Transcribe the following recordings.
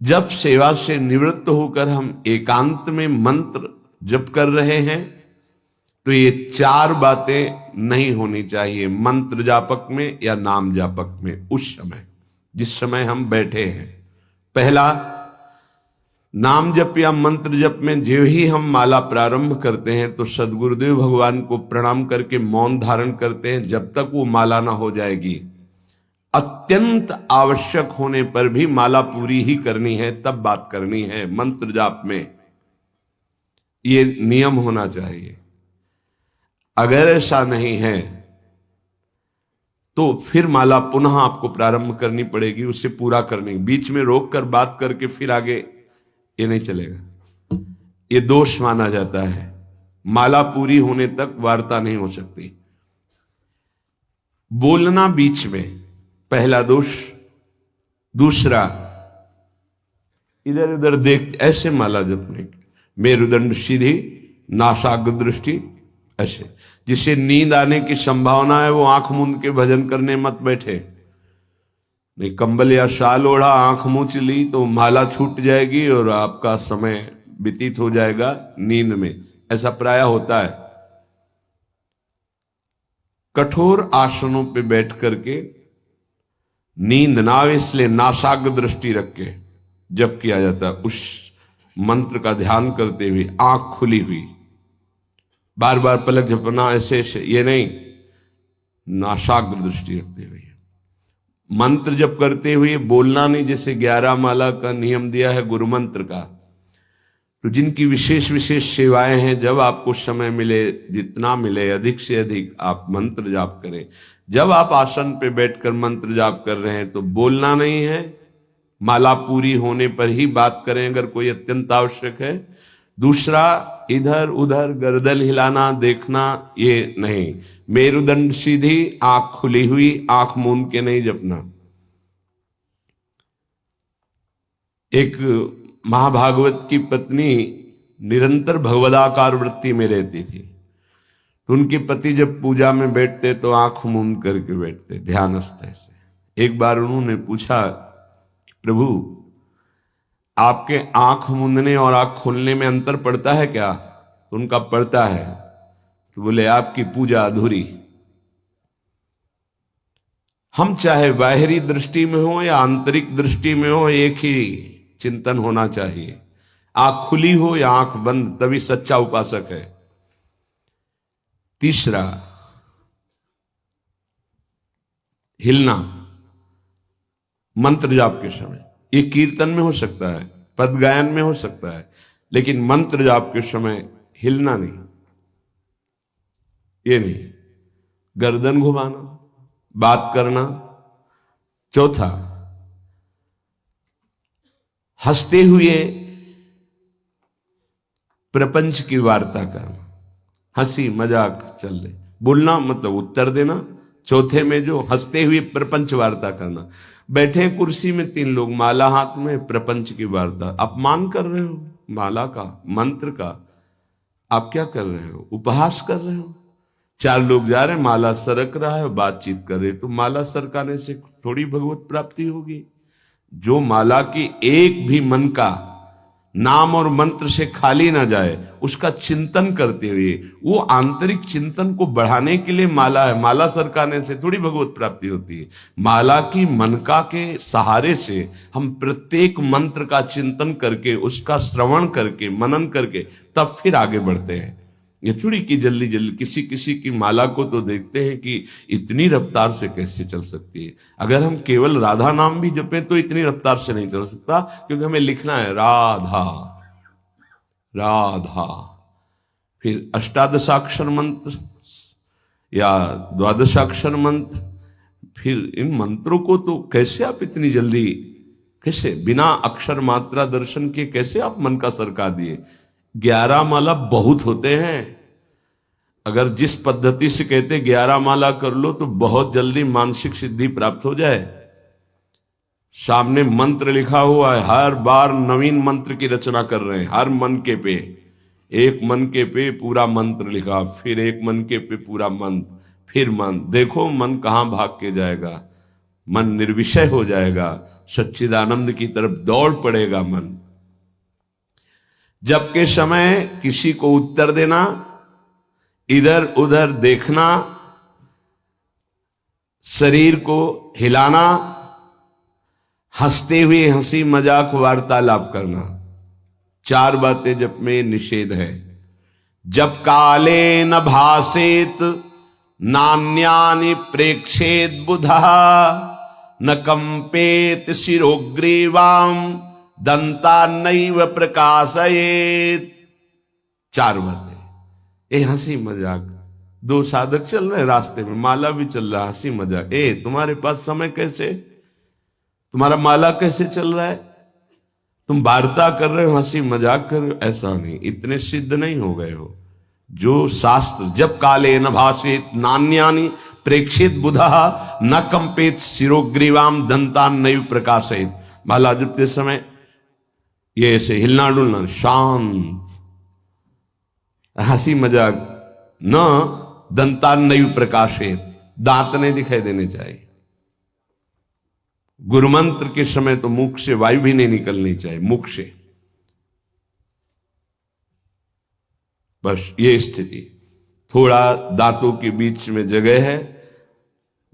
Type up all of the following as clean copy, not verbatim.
जब सेवा से निवृत्त होकर हम एकांत में मंत्र जप कर रहे हैं तो ये चार बातें नहीं होनी चाहिए मंत्र जापक में या नाम जापक में। उस समय जिस समय हम बैठे हैं, पहला, नाम जप या मंत्र जप में जो ही हम माला प्रारंभ करते हैं तो सदगुरुदेव भगवान को प्रणाम करके मौन धारण करते हैं जब तक वो माला ना हो जाएगी। अत्यंत आवश्यक होने पर भी माला पूरी ही करनी है, तब बात करनी है। मंत्र जाप में ये नियम होना चाहिए। अगर ऐसा नहीं है तो फिर माला पुनः आपको प्रारंभ करनी पड़ेगी, उसे पूरा करने। बीच में रोक कर बात करके फिर आगे ये नहीं चलेगा, ये दोष माना जाता है। माला पूरी होने तक वार्ता नहीं हो सकती। बोलना बीच में, पहला दोष। दूसरा, इधर उधर देख ऐसे माला जपने, मेरुदंड सीधी, नासाग्र दृष्टि ऐसे। जिसे नींद आने की संभावना है वो आंख मूंद के भजन करने मत बैठे। नहीं, कंबल या शाल ओढ़ा, आंख मूंछ ली तो माला छूट जाएगी और आपका समय व्यतीत हो जाएगा नींद में। ऐसा प्राय होता है। कठोर आसनों पे बैठ करके नींद ना आवे इसलिए नासाग्र दृष्टि रख के जप किया जाता है। उस मंत्र का ध्यान करते हुए आंख खुली हुई, बार बार पलक झपकना ऐसे ऐसे ये नहीं, नासाग्र दृष्टि रखते हुए मंत्र जप करते हुए बोलना नहीं। जैसे 11 माला का नियम दिया है गुरु मंत्र का, तो जिनकी विशेष विशेष सेवाएं हैं, जब आपको समय मिले, जितना मिले अधिक से अधिक आप मंत्र जाप करें। जब आप आसन पे बैठकर मंत्र जाप कर रहे हैं तो बोलना नहीं है, माला पूरी होने पर ही बात करें अगर कोई अत्यंत आवश्यक है। दूसरा, इधर उधर गर्दन हिलाना, देखना ये नहीं। मेरुदंड सीधी, आंख खुली हुई, आंख मूंद के नहीं जपना। एक महाभागवत की पत्नी निरंतर भगवदाकार वृत्ति में रहती थी। तो उनके पति जब पूजा में बैठते तो आंख मूंद करके बैठते ध्यानस्थ से। एक बार उन्होंने पूछा, प्रभु आपके आंख मूंदने और आंख खोलने में अंतर पड़ता है क्या? तो उनका पड़ता है। तो बोले आपकी पूजा अधूरी। हम चाहे बाहरी दृष्टि में हो या आंतरिक दृष्टि में हो, एक ही चिंतन होना चाहिए। आंख खुली हो या आंख बंद, तभी सच्चा उपासक है। तीसरा, हिलना मंत्र जाप के समय। ये कीर्तन में हो सकता है, पद गायन में हो सकता है, लेकिन मंत्र जाप के समय हिलना नहीं, ये नहीं। गर्दन घुमाना, बात करना। चौथा, हंसते हुए प्रपंच की वार्ता करना, हंसी मजाक चल रही, बोलना मतलब उत्तर देना। चौथे में जो हंसते हुए प्रपंच वार्ता करना। बैठे कुर्सी में 3 लोग, माला हाथ में, प्रपंच की वार्ता। अपमान कर रहे हो माला का, मंत्र का। आप क्या कर रहे हो? उपहास कर रहे हो। 4 लोग जा रहे हैं, माला सरक रहा है, बातचीत कर रहे, तो माला सरकाने से थोड़ी भगवत प्राप्ति होगी। जो माला की एक भी मन का नाम और मंत्र से खाली ना जाए, उसका चिंतन करते हुए, वो आंतरिक चिंतन को बढ़ाने के लिए माला है। माला सरकाने से थोड़ी भगवत प्राप्ति होती है। माला की मनका के सहारे से हम प्रत्येक मंत्र का चिंतन करके, उसका श्रवण करके, मनन करके, तब फिर आगे बढ़ते हैं। ये थोड़ी कि जल्दी जल्दी। किसी किसी की माला को तो देखते हैं कि इतनी रफ्तार से कैसे चल सकती है। अगर हम केवल राधा नाम भी जपें तो इतनी रफ्तार से नहीं चल सकता, क्योंकि हमें लिखना है राधा राधा। फिर अष्टादशाक्षर मंत्र या द्वादशाक्षर मंत्र, फिर इन मंत्रों को तो कैसे आप इतनी जल्दी, कैसे बिना अक्षर मात्रा दर्शन के कैसे आप मन का सरका दिए? 11 माला बहुत होते हैं। अगर जिस पद्धति से कहते 11 माला कर लो तो बहुत जल्दी मानसिक सिद्धि प्राप्त हो जाए। सामने मंत्र लिखा हुआ है, हर बार नवीन मंत्र की रचना कर रहे हैं। हर मन के पे, एक मन के पे पूरा मंत्र लिखा, फिर एक मन के पे पूरा मंत्र, फिर मन। देखो मन कहां भाग के जाएगा। मन निर्विषय हो जाएगा, सच्चिदानंद की तरफ दौड़ पड़ेगा मन। जबकि समय किसी को उत्तर देना, इधर उधर देखना, शरीर को हिलाना, हंसते हुए हंसी मजाक वार्तालाप करना, 4 बातें जब में निषेध है। जब काले न भासेत नान्यानि प्रेक्षेत बुधा न कंपेत शिरोग्रीवाम दंता नैव प्रकाशयेत। 4 बातें। ये हंसी मजाक, 2 साधक चल रहे रास्ते में, माला भी चल रहा, हंसी मजाक। तुम्हारे पास समय कैसे, तुम्हारा माला कैसे चल रहा है, तुम वार्ता कर रहे हो, हंसी मजाक कर रहे हो, ऐसा नहीं, इतने सिद्ध नहीं हो गए हो। जो शास्त्र जब काले न भाषेत नान्यानि प्रेक्षित बुधा न कंपेत शिरोग्रीवाम दंतान नैव प्रकाशयेत। माला जपते समय ये ऐसे हिलना डुलना, शांत, हंसी मजाक, न दंतान नैव प्रकाशयेत, दांत नहीं दिखाई देने चाहिए। गुरु मंत्र के समय तो मुख से वायु भी नहीं निकलनी चाहिए, मुख से। बस ये स्थिति, थोड़ा दांतों के बीच में जगह है,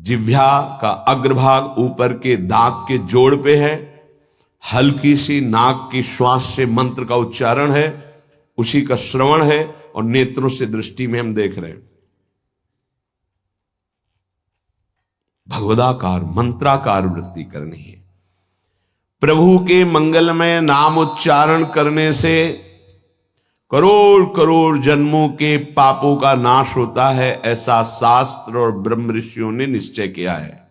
जिह्वा का अग्रभाग ऊपर के दांत के जोड़ पे है, हल्की सी नाक की श्वास से मंत्र का उच्चारण है, उसी का श्रवण है, और नेत्रों से दृष्टि में हम देख रहे हैं। भगवदाकार मंत्राकार वृत्ति करनी है। प्रभु के मंगलमय नाम उच्चारण करने से करोड़ करोड़ जन्मों के पापों का नाश होता है, ऐसा शास्त्र और ब्रह्म ऋषियों ने निश्चय किया है।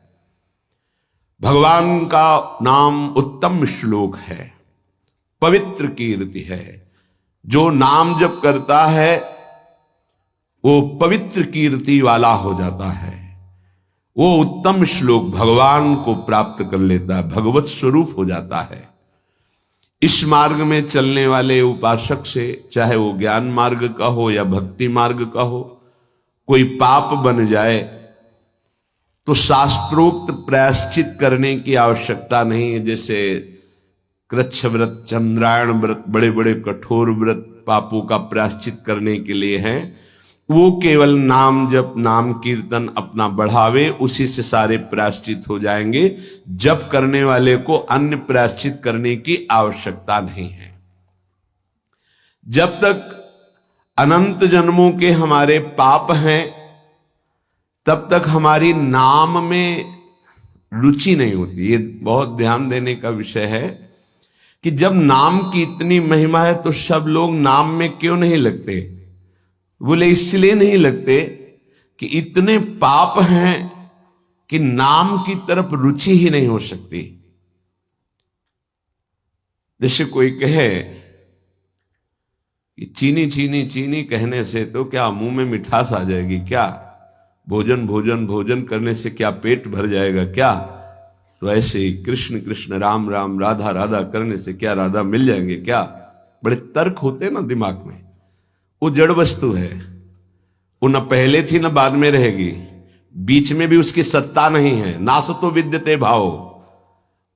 भगवान का नाम उत्तम श्लोक है, पवित्र कीर्ति है। जो नाम जप करता है वो पवित्र कीर्ति वाला हो जाता है, वो उत्तम श्लोक भगवान को प्राप्त कर लेता है, भगवत स्वरूप हो जाता है। इस मार्ग में चलने वाले उपासक से, चाहे वो ज्ञान मार्ग का हो या भक्ति मार्ग का हो, कोई पाप बन जाए तो शास्त्रोक्त प्रायश्चित करने की आवश्यकता नहीं है। जैसे कृच्छ व्रत, चंद्रायण व्रत, बड़े बड़े कठोर व्रत पापों का प्रायश्चित करने के लिए हैं, वो केवल नाम जप, नाम कीर्तन अपना बढ़ावे, उसी से सारे प्रायश्चित हो जाएंगे। जप करने वाले को अन्य प्रायश्चित करने की आवश्यकता नहीं है। जब तक अनंत जन्मों के हमारे पाप हैं, तब तक हमारी नाम में रुचि नहीं होती। ये बहुत ध्यान देने का विषय है कि जब नाम की इतनी महिमा है तो सब लोग नाम में क्यों नहीं लगते? बोले इसलिए नहीं लगते कि इतने पाप हैं कि नाम की तरफ रुचि ही नहीं हो सकती। जैसे कोई कहे कि चीनी चीनी चीनी कहने से तो क्या मुंह में मिठास आ जाएगी क्या? भोजन भोजन भोजन करने से क्या पेट भर जाएगा क्या? तो ऐसे ही कृष्ण कृष्ण राम राम राधा राधा करने से क्या राधा मिल जाएंगे क्या? बड़े तर्क होते ना दिमाग में। वो जड़ वस्तु है, वो न पहले थी न बाद में रहेगी, बीच में भी उसकी सत्ता नहीं है। नासतो विद्यते भाव।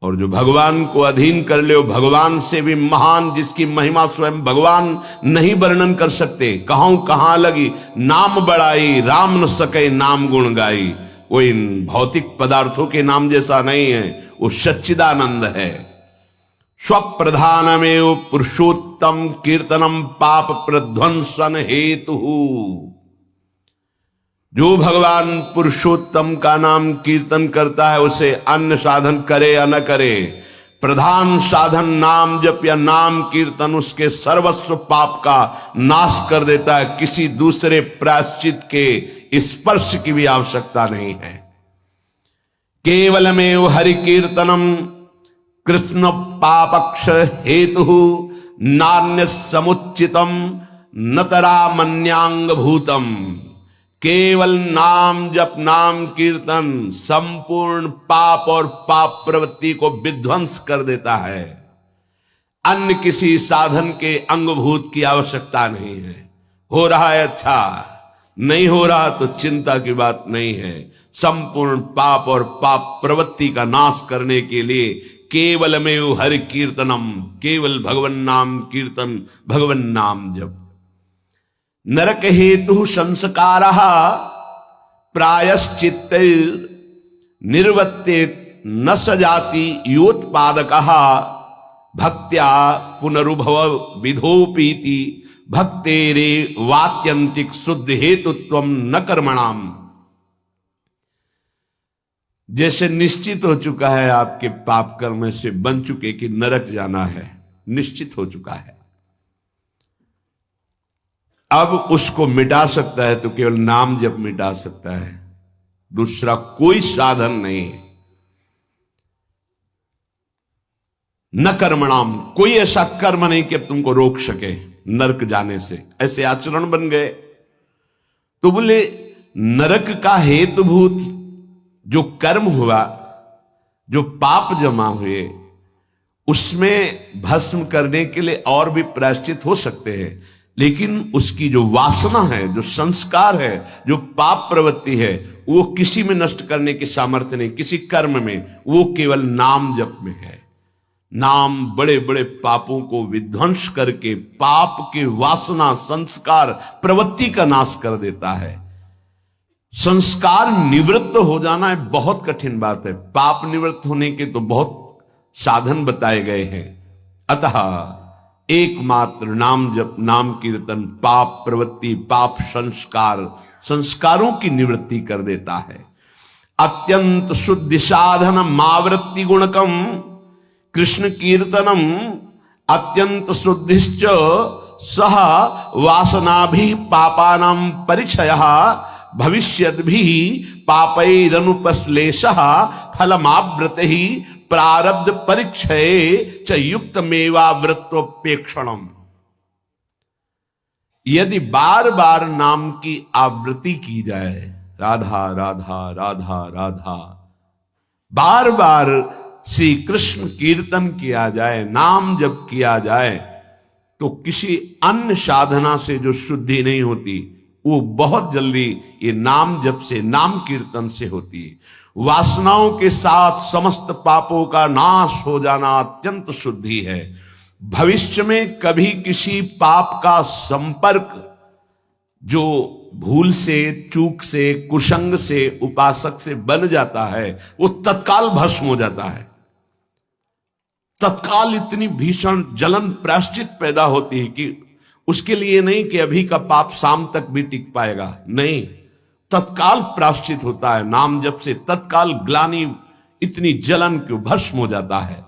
और जो भगवान को अधीन कर ले, भगवान से भी महान, जिसकी महिमा स्वयं भगवान नहीं वर्णन कर सकते। कहूं कहां लगी नाम बड़ाई, राम न सके नाम गुण गाई। वो इन भौतिक पदार्थों के नाम जैसा नहीं है, वो सच्चिदानंद है। स्वप्रधानमेव पुरुषोत्तम कीर्तनम पाप प्रध्वंसन हेतु। जो भगवान पुरुषोत्तम का नाम कीर्तन करता है, उसे अन्य साधन करे या न करे, प्रधान साधन नाम जप या नाम कीर्तन उसके सर्वस्व पाप का नाश कर देता है। किसी दूसरे प्रायश्चित के स्पर्श की भी आवश्यकता नहीं है। केवलमेव हरि कीर्तनम कृष्ण पापक्ष हेतु नान्य समुचितम नतरा मन्यांग भूतम। केवल नाम जप नाम कीर्तन संपूर्ण पाप और पाप प्रवृत्ति को विध्वंस कर देता है। अन्य किसी साधन के अंगभूत की आवश्यकता नहीं है। हो रहा है अच्छा, नहीं हो रहा तो चिंता की बात नहीं है। संपूर्ण पाप और पाप प्रवृत्ति का नाश करने के लिए केवलमेव हरि कीर्तनम, केवल भगवन नाम कीर्तन, भगवन नाम जप। नरक हेतु संस्कारः प्रायश्चित्त निर्वर्ते न सजाति योत्पादकः भक्त्या पुनरुभव विधोपीति भक्तेरे वात्यंतिक शुद्ध हेतुत्वम न कर्मणाम। जैसे निश्चित हो चुका है आपके पाप कर्म से बन चुके कि नरक जाना है, निश्चित हो चुका है, अब उसको मिटा सकता है तो केवल नाम जप मिटा सकता है, दूसरा कोई साधन नहीं है। न कर्मणाम, कोई ऐसा कर्म नहीं कि अब तुमको रोक सके नरक जाने से। ऐसे आचरण बन गए तो बोले नरक का हेतुभूत जो कर्म हुआ, जो पाप जमा हुए, उसमें भस्म करने के लिए और भी प्रायश्चित हो सकते हैं, लेकिन उसकी जो वासना है, जो संस्कार है, जो पाप प्रवृत्ति है, वो किसी में नष्ट करने की सामर्थ्य नहीं, किसी कर्म में, वो केवल नाम जप में है। नाम बड़े बड़े पापों को विध्वंस करके पाप के वासना, संस्कार, प्रवृत्ति का नाश कर देता है। संस्कार निवृत्त हो जाना है बहुत कठिन बात है, पाप निवृत्त होने के तो बहुत साधन बताए गए हैं। अतः एकमात्र नाम जप, नाम कीर्तन पाप प्रवृत्ति, पाप संस्कार, संस्कारों की निवृत्ति कर देता है। अत्यंत शुद्धि साधन मावृत्ति गुणकम कृष्ण कीर्तनम अत्यंत शुद्धिश्च सह वासना भी पापानां परिचयः भविष्यद् भी पापैरनुपश्लेषः फलमाव्रत ही प्रारब्ध परिक्षये च युक्त मेवावृत्तोपेक्षणम। यदि बार बार नाम की आवृत्ति की जाए, राधा राधा राधा राधा, बार बार श्री कृष्ण कीर्तन किया जाए, नाम जप किया जाए, तो किसी अन्य साधना से जो शुद्धि नहीं होती वो बहुत जल्दी ये नाम जप से, नाम कीर्तन से होती है। वासनाओं के साथ समस्त पापों का नाश हो जाना अत्यंत शुद्धि है। भविष्य में कभी किसी पाप का संपर्क जो भूल से, चूक से, कुसंग से, उपासक से बन जाता है, वो तत्काल भस्म हो जाता है। तत्काल इतनी भीषण जलन प्रायश्चित पैदा होती है कि उसके लिए नहीं कि अभी का पाप शाम तक भी टिक पाएगा, नहीं, तत्काल प्रायश्चित होता है नाम जप से। तत्काल ग्लानि, इतनी जलन क्यों, भस्म हो जाता है।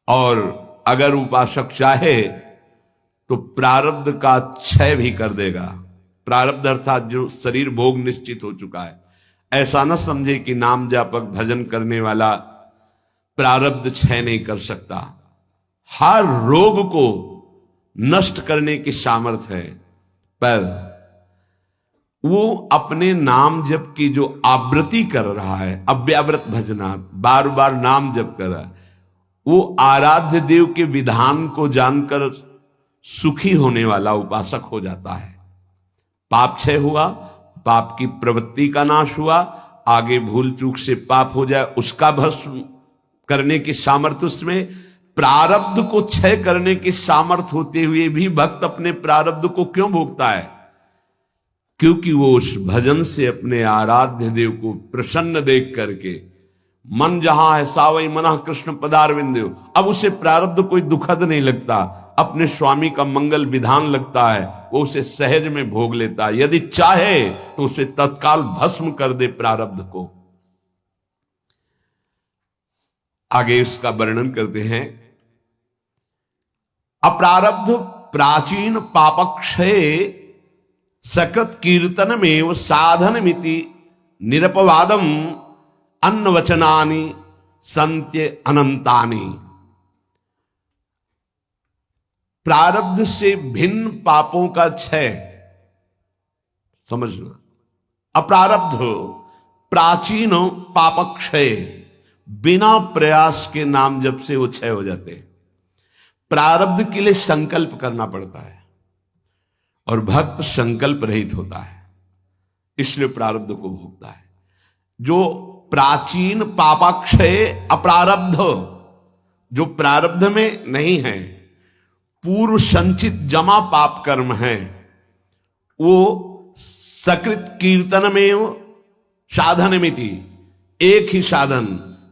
और अगर उपासक चाहे तो प्रारब्ध का क्षय भी कर देगा। प्रारब्ध अर्थात जो शरीर भोग निश्चित हो चुका है, ऐसा न समझे कि नाम जापक भजन करने वाला प्रारब्ध क्षय नहीं कर सकता। हर रोग को नष्ट करने की सामर्थ्य है, पर वो अपने नाम जप की जो आवृत्ति कर रहा है, अव्याव्रत भजनात्, बार बार नाम जप कर रहा है, वो आराध्य देव के विधान को जानकर सुखी होने वाला उपासक हो जाता है। पाप क्षय हुआ, पाप की प्रवृत्ति का नाश हुआ, आगे भूल चूक से पाप हो जाए उसका भस्म करने की सामर्थ्य उसमें, प्रारब्ध को क्षय करने की सामर्थ्य होते हुए भी भक्त अपने प्रारब्ध को क्यों भोगता है? क्योंकि वो उस भजन से अपने आराध्य देव को प्रसन्न देख करके, मन जहां है सावई मना कृष्ण पदारविंदेव, अब उसे प्रारब्ध कोई दुखद नहीं लगता, अपने स्वामी का मंगल विधान लगता है, वो उसे सहज में भोग लेता है। यदि चाहे तो उसे तत्काल भस्म कर दे प्रारब्ध को। आगे इसका वर्णन करते हैं। अप्रारब्ध प्राचीन पापक्षय सकृत कीर्तनमेव साधनमिति निरपवादम अन्नवचनानि संत्य अनंतानि। प्रारब्ध से भिन्न पापों का क्षय समझना। अप्रारब्ध प्राचीन पापक्षय, बिना प्रयास के नाम जप से वो क्षय हो जाते हैं। प्रारब्ध के लिए संकल्प करना पड़ता है और भक्त संकल्प रहित होता है, इसलिए प्रारब्ध को भोगता है। जो प्राचीन पापाक्षय अप्रारब्ध, जो प्रारब्ध में नहीं है, पूर्व संचित जमा पाप कर्म है, वो सकृत कीर्तन में साधनमिति, एक ही साधन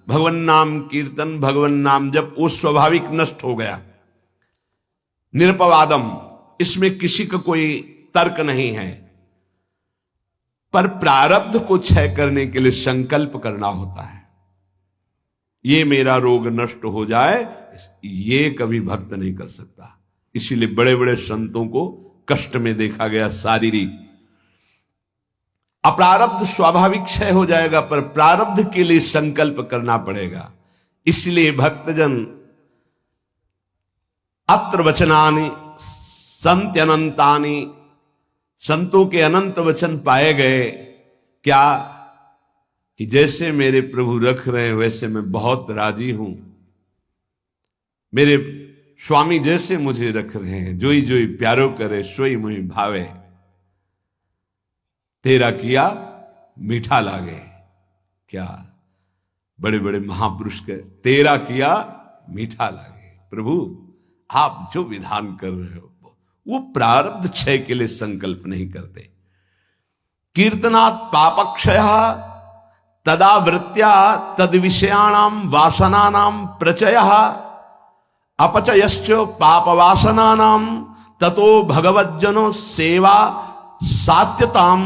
भगवन नाम कीर्तन, भगवन नाम जब वो स्वाभाविक नष्ट हो गया। निरपवादम, इसमें किसी का कोई तर्क नहीं है। पर प्रारब्ध को क्षय करने के लिए संकल्प करना होता है। ये मेरा रोग नष्ट हो जाए, ये कभी भक्त नहीं कर सकता। इसीलिए बड़े बड़े संतों को कष्ट में देखा गया। शारीरिक अप्रारब्ध स्वाभाविक क्षय हो जाएगा, पर प्रारब्ध के लिए संकल्प करना पड़ेगा। इसलिए भक्तजन अत्र वचनानि संत्यनंतानि, संतों के अनंत वचन पाए गए। क्या कि जैसे मेरे प्रभु रख रहे हैं वैसे मैं बहुत राजी हूं। मेरे स्वामी जैसे मुझे रख रहे हैं, जोई जोई प्यारो करे सोई मुहि भावे, तेरा किया मीठा लागे। क्या बड़े बड़े महापुरुष के तेरा किया मीठा लागे। प्रभु आप जो विधान कर रहे हो वो प्रारब्ध क्षय के लिए संकल्प नहीं करते। कीर्तनात् पापक्षय तदा वृत्त्या तद विषयाणाम वासनानाम प्रचयः अपचयश्च पाप वासनानाम ततो भगवज्जनो सेवा सात्यताम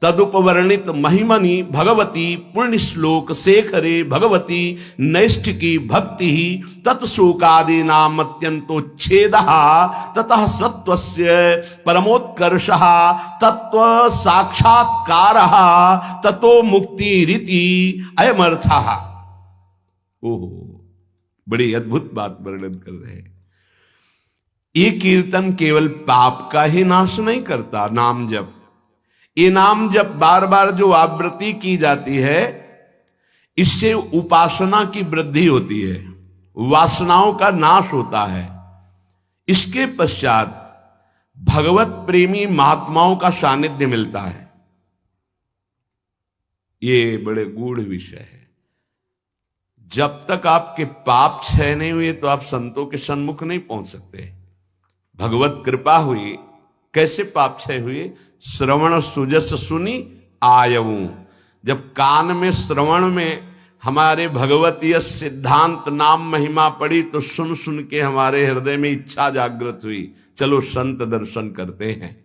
तदुपवर्णित महिमनि भगवती पुण्य श्लोक शेखरे भगवती नैष्ठिकी भक्ति तत्शोकादि नाम अत्यंतोच्छेद ततः सत्वस्य परमोत्कर्षः तत्व साक्षात्कार ततो मुक्ति रीति अयमर्थः। ओहो, बड़ी अद्भुत बात वर्णन कर रहे हैं। ये कीर्तन केवल पाप का ही नाश नहीं करता, नाम जप, ये नाम जप बार बार जो आवृत्ति की जाती है, इससे उपासना की वृद्धि होती है, वासनाओं का नाश होता है। इसके पश्चात भगवत प्रेमी महात्माओं का सानिध्य मिलता है। ये बड़े गूढ़ विषय है। जब तक आपके पाप क्षय नहीं हुए तो आप संतों के सन्मुख नहीं पहुंच सकते। भगवत कृपा हुई, कैसे पाप क्षय हुए? श्रवण सुजस सुनी आयऊ। जब कान में श्रवण में हमारे भगवतीय सिद्धांत नाम महिमा पड़ी तो सुन सुन के हमारे हृदय में इच्छा जागृत हुई, चलो संत दर्शन करते हैं।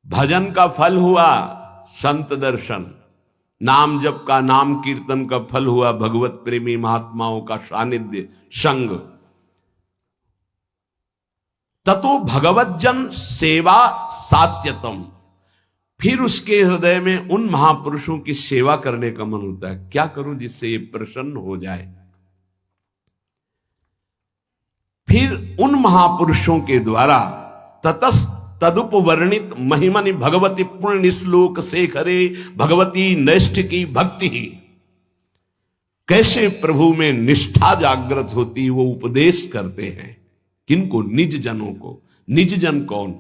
भजन का फल हुआ संत दर्शन, नाम जप का, नाम कीर्तन का फल हुआ भगवत प्रेमी महात्माओं का सानिध्य संग। ततो भगवज्जन सेवा सात्यतम, फिर उसके हृदय में उन महापुरुषों की सेवा करने का मन होता है। क्या करूं जिससे ये प्रसन्न हो जाए? फिर उन महापुरुषों के द्वारा ततस तदुपवर्णित महिमनि भगवती पुण्य श्लोक शेखरे भगवती नैष्ठिकी भक्ति, कैसे प्रभु में निष्ठा जागृत होती वो उपदेश करते हैं। किनको? निज जनों को। निज जन कौन?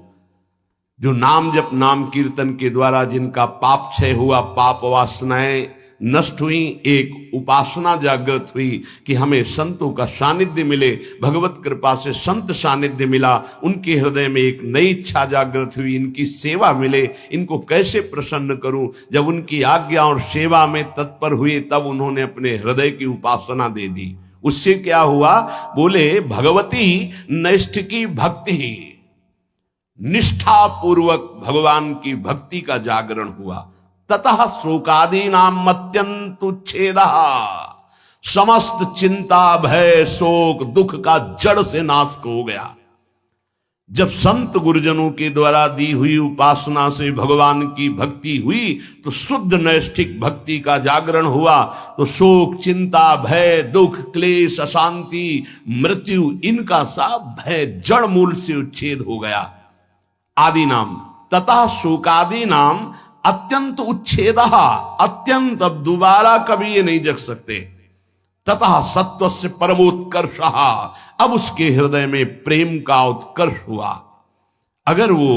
जो नाम जप नाम कीर्तन के द्वारा जिनका पाप क्षय हुआ, पाप वासनाएं नष्ट हुई, एक उपासना जागृत हुई कि हमें संतों का सानिध्य मिले। भगवत कृपा से संत सानिध्य मिला, उनके हृदय में एक नई इच्छा जागृत हुई, इनकी सेवा मिले, इनको कैसे प्रसन्न करूं। जब उनकी आज्ञा और सेवा में तत्पर हुए तब उन्होंने अपने हृदय की उपासना दे दी। उससे क्या हुआ? बोले भगवती नैष्ठिकी भक्ति, निष्ठा पूर्वक भगवान की भक्ति का जागरण हुआ। ततः शोकादि नाम अत्यंत उच्छेद, समस्त चिंता भय शोक दुख का जड़ से नाश हो गया। जब संत गुरुजनों के द्वारा दी हुई उपासना से भगवान की भक्ति हुई तो शुद्ध नैष्ठिक भक्ति का जागरण हुआ, तो शोक चिंता भय दुख क्लेश अशांति मृत्यु इनका सब भय जड़ मूल से उच्छेद हो गया। आदि नाम तथा शोकादि नाम अत्यंत उच्छेद, अत्यंत, अब दोबारा कभी ये नहीं जग सकते। तथा सत्व से परमोत्कर्ष, अब उसके हृदय में प्रेम का उत्कर्ष हुआ। अगर वो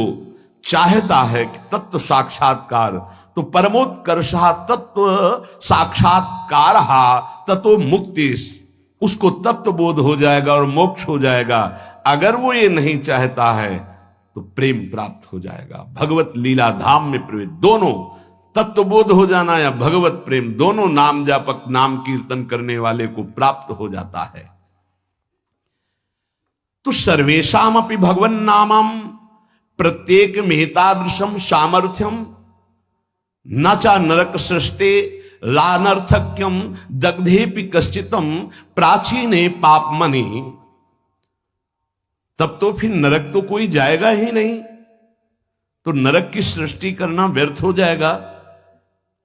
चाहता है कि तत्व साक्षात्कार तो परमोत्कर्षा तत्व साक्षात्कार ततो मुक्ति, उसको तत्व बोध हो जाएगा और मोक्ष हो जाएगा। अगर वो ये नहीं चाहता है तो प्रेम प्राप्त हो जाएगा, भगवत लीला धाम में प्रवेश। दोनों तत्व बोध हो जाना या भगवत प्रेम, दोनों नाम जापक नाम कीर्तन करने वाले को प्राप्त हो जाता है। तो सर्वेशाम अपि भगवन नामम प्रत्येक मेहतादृशम सामर्थ्यम न चा नरक सृष्टे लानर्थक्यम दग्धेपि कश्चितम प्राचीने पापमनि। तब तो फिर नरक तो कोई जाएगा ही नहीं, तो नरक की सृष्टि करना व्यर्थ हो जाएगा।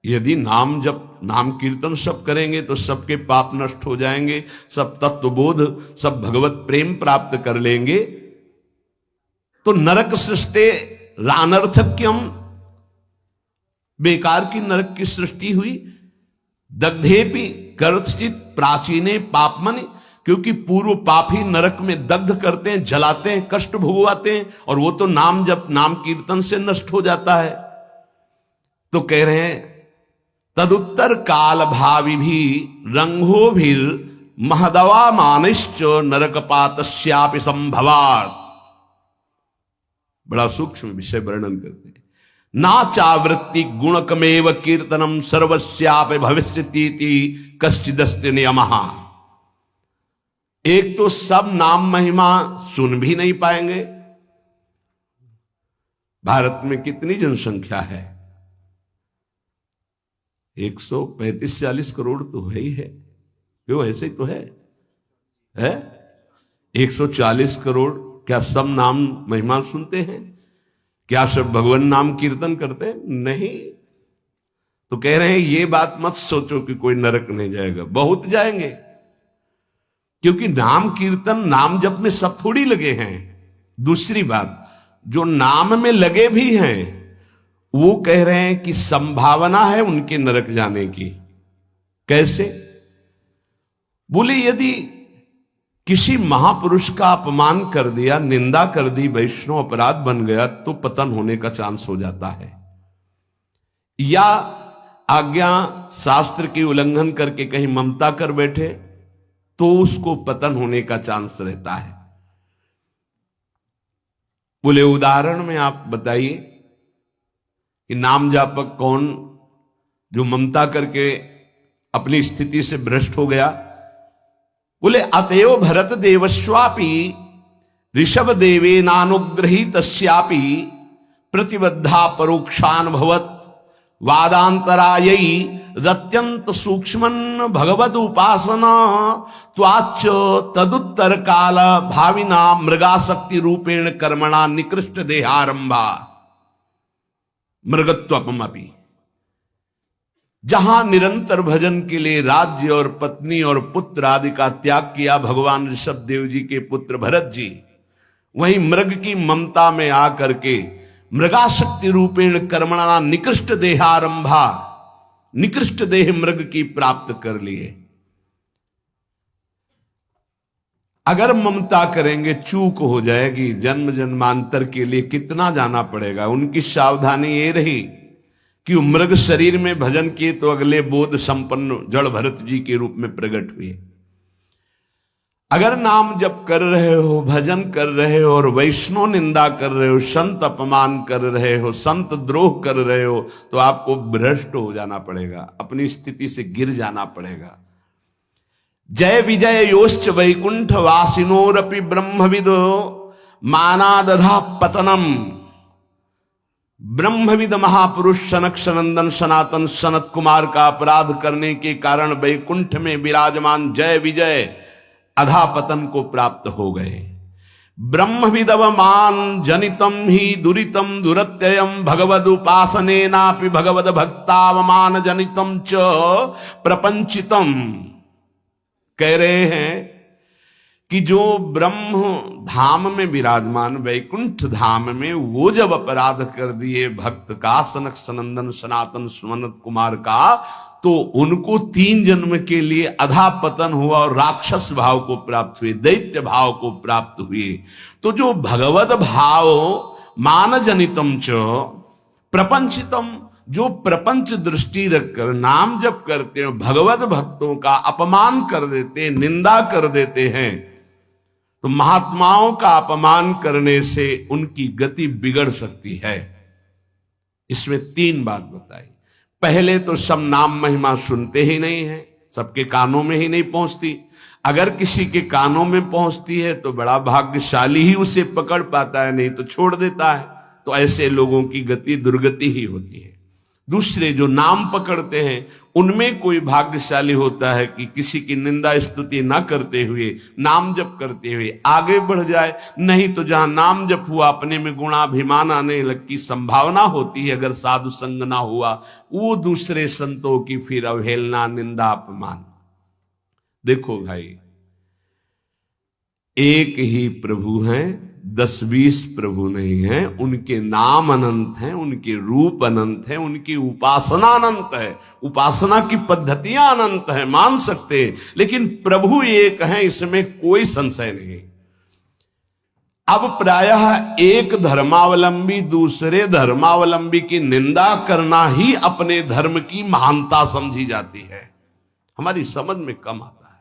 यदि नाम जप नाम कीर्तन सब करेंगे तो सबके पाप नष्ट हो जाएंगे, सब तत्वबोध सब भगवत प्रेम प्राप्त कर लेंगे। तो नरक सृष्टि रानर्थक्यम, बेकार की नरक की सृष्टि हुई। दग्धेपि कर्तचित प्राचीने पापमनि, क्योंकि पूर्व पापी नरक में दग्ध करते हैं, जलाते हैं, कष्ट भोगवाते हैं, और वो तो नाम जप नाम कीर्तन से नष्ट हो जाता है। तो कह रहे हैं तदुत्तर काल भावी भी रंगो भी महदवा मानिश्च नरकपातस्यापि संभवात्। बड़ा सूक्ष्म विषय वर्णन करते हैं। ना चावृत्ति गुणकमेव कीर्तनम सर्वस्यापि भविष्यतीति कश्चिदस्ति नियमः। एक तो सब नाम महिमा सुन भी नहीं पाएंगे। भारत में कितनी जनसंख्या है? 135-40 करोड़ तो है ही है। क्यों, ऐसे ही तो है 140 करोड़। क्या सब नाम महिमा सुनते हैं? क्या सब भगवान नाम कीर्तन करते हैं? नहीं। तो कह रहे हैं ये बात मत सोचो कि कोई नरक नहीं जाएगा, बहुत जाएंगे। क्योंकि नाम कीर्तन नाम जप में सब थोड़ी लगे हैं। दूसरी बात, जो नाम में लगे भी हैं वो कह रहे हैं कि संभावना है उनके नरक जाने की। कैसे? बोले यदि किसी महापुरुष का अपमान कर दिया, निंदा कर दी, वैष्णव अपराध बन गया, तो पतन होने का चांस हो जाता है। या आज्ञा शास्त्र की उल्लंघन करके कहीं ममता कर बैठे तो उसको पतन होने का चांस रहता है। बोले उदाहरण में आप बताइए कि नाम जापक कौन जो ममता करके अपनी स्थिति से भ्रष्ट हो गया? बोले अतएव भरत देवस्वापि ऋषभ देवे नानुग्रहीतस्यापि प्रतिबद्धा परोक्षानुभवत वादांतरायै रत्यंत सूक्ष्मन भगवद उपासना त्वाच तदुत्तर काल भाविना मृगाशक्ति रूपेण कर्मणा निकृष्ट देहारंभा मृगत्वपमपि। जहां निरंतर भजन के लिए राज्य और पत्नी और पुत्र आदि का त्याग किया भगवान ऋषभ देव जी के पुत्र भरत जी, वहीं मृग की ममता में आकर के मृगाशक्ति रूपेण कर्मणा निकृष्ट देहारंभा, निकृष्ट देह मृग की प्राप्त कर लिए। अगर ममता करेंगे चूक हो जाएगी, जन्म जन्मांतर के लिए कितना जाना पड़ेगा। उनकी सावधानी ये रही कि मृग शरीर में भजन किए तो अगले बोध संपन्न जड़ भरत जी के रूप में प्रकट हुए। अगर नाम जप कर रहे हो, भजन कर रहे हो और वैष्णव निंदा कर रहे हो, संत अपमान कर रहे हो, संत द्रोह कर रहे हो, तो आपको भ्रष्ट हो जाना पड़ेगा, अपनी स्थिति से गिर जाना पड़ेगा। जय विजय योश्च वैकुंठ वासिनोरपि ब्रह्मविदो मानादधा पतनम। ब्रह्मविद महापुरुष सनक सनंदन सनातन सनत कुमार का अपराध करने के कारण वैकुंठ में विराजमान जय विजय अधापतन को प्राप्त हो गए। ब्रह्मविदवमान जनितम ही दुरितम दुरत्ययम भगवद उपासनेनापि भगवद भक्तावमान जनितम च प्रपंचितम। कह रहे हैं कि जो ब्रह्म धाम में विराजमान वैकुंठ धाम में वो जब अपराध कर दिए भक्त का, सनक सनंदन सनातन सुमनत कुमार का, तो उनको 3 जन्म के लिए अधापतन हुआ और राक्षस भाव को प्राप्त हुए, दैत्य भाव को प्राप्त हुए। तो जो भगवत भाव मान जनितम च प्रपंचितम, जो प्रपंच दृष्टि रखकर नाम जप करते हैं, भगवत भक्तों का अपमान कर देते हैं, निंदा कर देते हैं, तो महात्माओं का अपमान करने से उनकी गति बिगड़ सकती है। इसमें 3 बात बताई। पहले तो सब नाम महिमा सुनते ही नहीं है, सबके कानों में ही नहीं पहुंचती। अगर किसी के कानों में पहुंचती है तो बड़ा भाग्यशाली ही उसे पकड़ पाता है, नहीं तो छोड़ देता है। तो ऐसे लोगों की गति दुर्गति ही होती है। दूसरे जो नाम पकड़ते हैं उनमें कोई भाग्यशाली होता है कि किसी की निंदा स्तुति ना करते हुए, नाम जप करते हुए आगे बढ़ जाए। नहीं तो जहां नाम जप हुआ अपने में गुणाभिमान आने लग की संभावना होती है, अगर साधु संग ना हुआ, वो दूसरे संतों की फिर अवहेलना, निंदा, अपमान। देखो भाई, एक ही प्रभु हैं, 10-20 प्रभु नहीं है। उनके नाम अनंत हैं, उनके रूप अनंत हैं, उनकी उपासना अनंत है, उपासना की पद्धतियां अनंत हैं, मान सकते हैं। लेकिन प्रभु एक है, इसमें कोई संशय नहीं। अब प्रायः एक धर्मावलंबी दूसरे धर्मावलंबी की निंदा करना ही अपने धर्म की महानता समझी जाती है। हमारी समझ में कम आता है।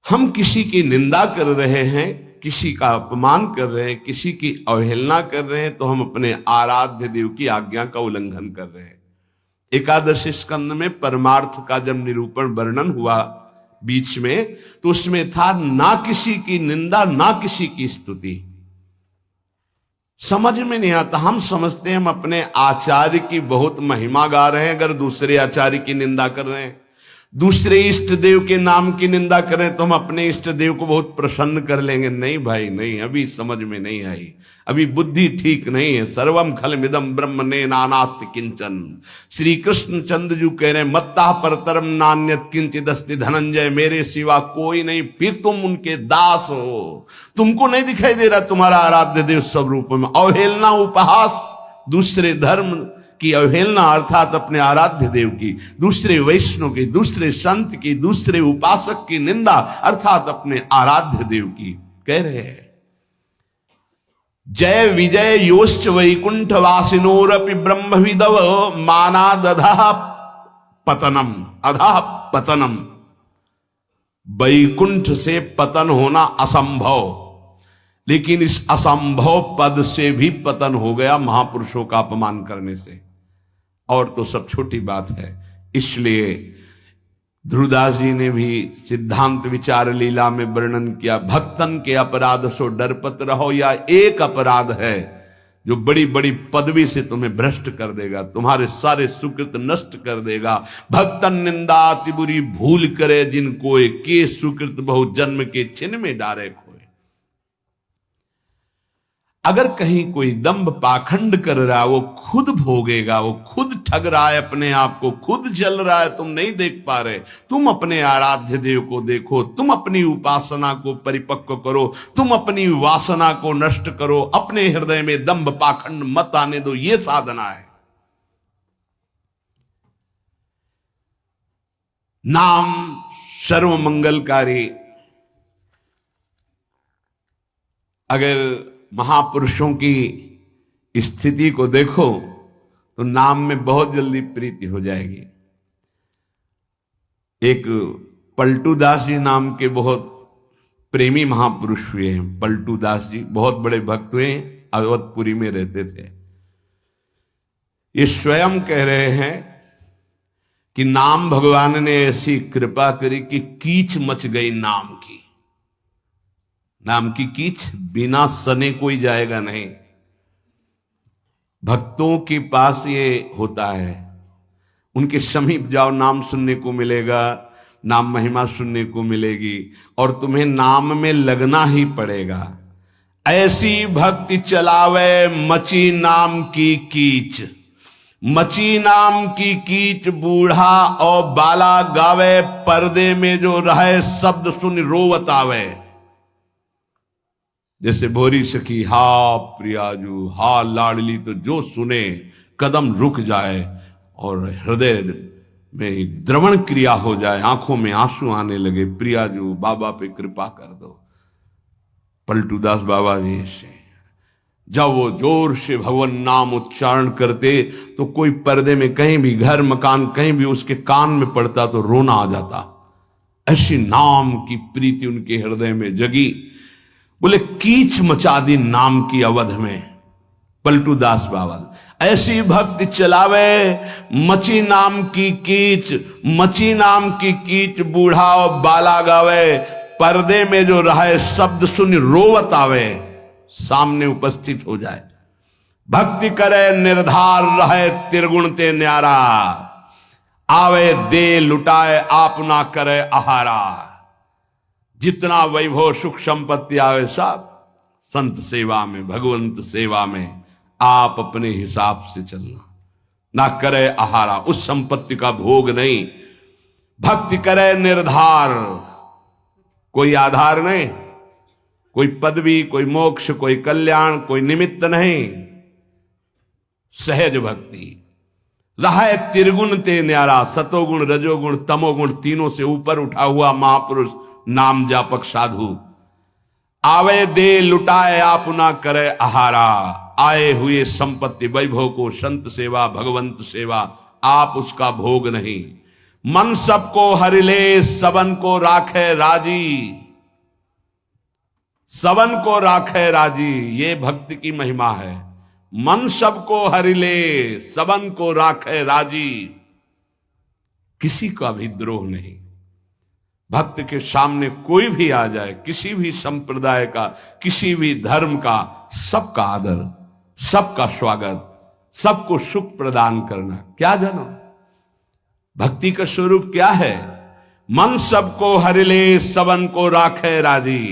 हम किसी की निंदा कर रहे हैं, किसी का अपमान कर रहे हैं, किसी की अवहेलना कर रहे हैं, तो हम अपने आराध्य देव की आज्ञा का उल्लंघन कर रहे हैं। एकादश स्कंद में परमार्थ का जब निरूपण वर्णन हुआ बीच में, तो उसमें था ना किसी की निंदा ना किसी की स्तुति। समझ में नहीं आता। हम समझते हैं हम अपने आचार्य की बहुत महिमा गा रहे हैं, अगर दूसरे आचार्य की निंदा कर रहे हैं, दूसरे इष्ट देव के नाम की निंदा करें, तो हम अपने इष्ट देव को बहुत प्रसन्न कर लेंगे। नहीं भाई नहीं, अभी समझ में नहीं आई, अभी बुद्धि ठीक नहीं है। सर्वम खलमिदं ब्रह्मणे नानास्ति किंचन। श्री कृष्ण चंद्र जी कह रहे हैं, मत्ता परतरम नान्यत किंचिद अस्ति धनंजय, मेरे सिवा कोई नहीं। फिर तुम उनके दास हो, तुमको नहीं दिखाई दे रहा तुम्हारा आराध्य देव स्वरूप में। अवहेलना, उपहास, दूसरे धर्म की अवहेलना अर्थात अपने आराध्य देव की, दूसरे वैष्णव की, दूसरे संत की, दूसरे उपासक की निंदा अर्थात अपने आराध्य देव की। कह रहे हैं जय विजय योश्च वैकुंठ वासिनोरपि ब्रह्मविदव मानादधः पतनम, अधः पतनम। वैकुंठ से पतन होना असंभव, लेकिन इस असंभव पद से भी पतन हो गया महापुरुषों का अपमान करने से। और तो सब छोटी बात है। इसलिए ध्रुवदास जी ने भी सिद्धांत विचार लीला में वर्णन किया, भक्तन के अपराध सो डरपत रहो। या एक अपराध है जो बड़ी बड़ी पदवी से तुम्हें भ्रष्ट कर देगा, तुम्हारे सारे सुकृत नष्ट कर देगा। भक्तन निंदा अति बुरी भूल करे, जिनको के सुकृत बहु जन्म के छिन में डारे खोए। अगर कहीं कोई दंभ पाखंड कर रहा है, वो खुद भोगेगा, वो खुद ठग रहा है अपने आप को, खुद जल रहा है, तुम नहीं देख पा रहे। तुम अपने आराध्य देव को देखो, तुम अपनी उपासना को परिपक्व करो, तुम अपनी वासना को नष्ट करो, अपने हृदय में दंभ पाखंड मत आने दो। ये साधना है। नाम सर्व मंगलकारी। अगर महापुरुषों की स्थिति को देखो तो नाम में बहुत जल्दी प्रीति हो जाएगी। एक पलटू दास जी नाम के बहुत प्रेमी महापुरुष हुए हैं। पलटू दास जी बहुत बड़े भक्त हुए हैं, अवधपुरी में रहते थे। ये स्वयं कह रहे हैं कि नाम भगवान ने ऐसी कृपा करी कि कीच मच गई नाम की। नाम की कीच, बिना सने कोई जाएगा नहीं। भक्तों के पास ये होता है, उनके समीप जाओ, नाम सुनने को मिलेगा, नाम महिमा सुनने को मिलेगी, और तुम्हें नाम में लगना ही पड़ेगा। ऐसी भक्ति चलावे मची नाम की कीच, मची नाम की कीच बूढ़ा और बाला गावे, पर्दे में जो रहे शब्द सुन रोवत आवे। जैसे भोरी सखी हा प्रियाजू हा लाडली, तो जो सुने कदम रुक जाए और हृदय में द्रवण क्रिया हो जाए, आंखों में आंसू आने लगे। प्रियाजू बाबा पे कृपा कर दो। पलटूदास बाबा जी से जब वो जोर से भगवान नाम उच्चारण करते तो कोई पर्दे में कहीं भी, घर मकान कहीं भी उसके कान में पड़ता तो रोना आ जाता। ऐसी नाम की प्रीति उनके हृदय में जगी। बोले कीच मचा दी नाम की अवध में, पलटू दास बाबा। ऐसी भक्ति चलावे मची नाम की कीच, मची नाम की कीच बूढ़ा और बाला गावे। पर्दे में जो रहे शब्द सुन रोवत आवे, सामने उपस्थित हो जाए। भक्ति करे निर्धार रहे त्रिगुण ते न्यारा, आवे दे लुटाए आप ना करे आहारा। जितना वैभव सुख संपत्ति आवे सब संत सेवा में, भगवंत सेवा में आप अपने हिसाब से चलना, ना करे आहारा, उस संपत्ति का भोग नहीं। भक्ति करे निर्धार, कोई आधार नहीं, कोई पदवी, कोई मोक्ष, कोई कल्याण, कोई निमित्त नहीं। सहज भक्ति रहे त्रिगुण ते न्यारा, सतोगुण रजोगुण तमोगुण तीनों से ऊपर उठा हुआ महापुरुष नाम जापक साधु। आवे दे लुटाए आप ना करे आहारा, आए हुए संपत्ति वैभव को संत सेवा भगवंत सेवा आप उसका भोग नहीं। मन सबको हरिले सबन को राखे राजी, सबन को राखे राजी, ये भक्ति की महिमा है। मन सबको हरिले सबन को राखे राजी, किसी का भी द्रोह नहीं। भक्त के सामने कोई भी आ जाए, किसी भी संप्रदाय का, किसी भी धर्म का, सबका आदर, सबका स्वागत, सबको सुख प्रदान करना। क्या जानो भक्ति का स्वरूप क्या है? मन सबको हरिले सबन को राखे राजी।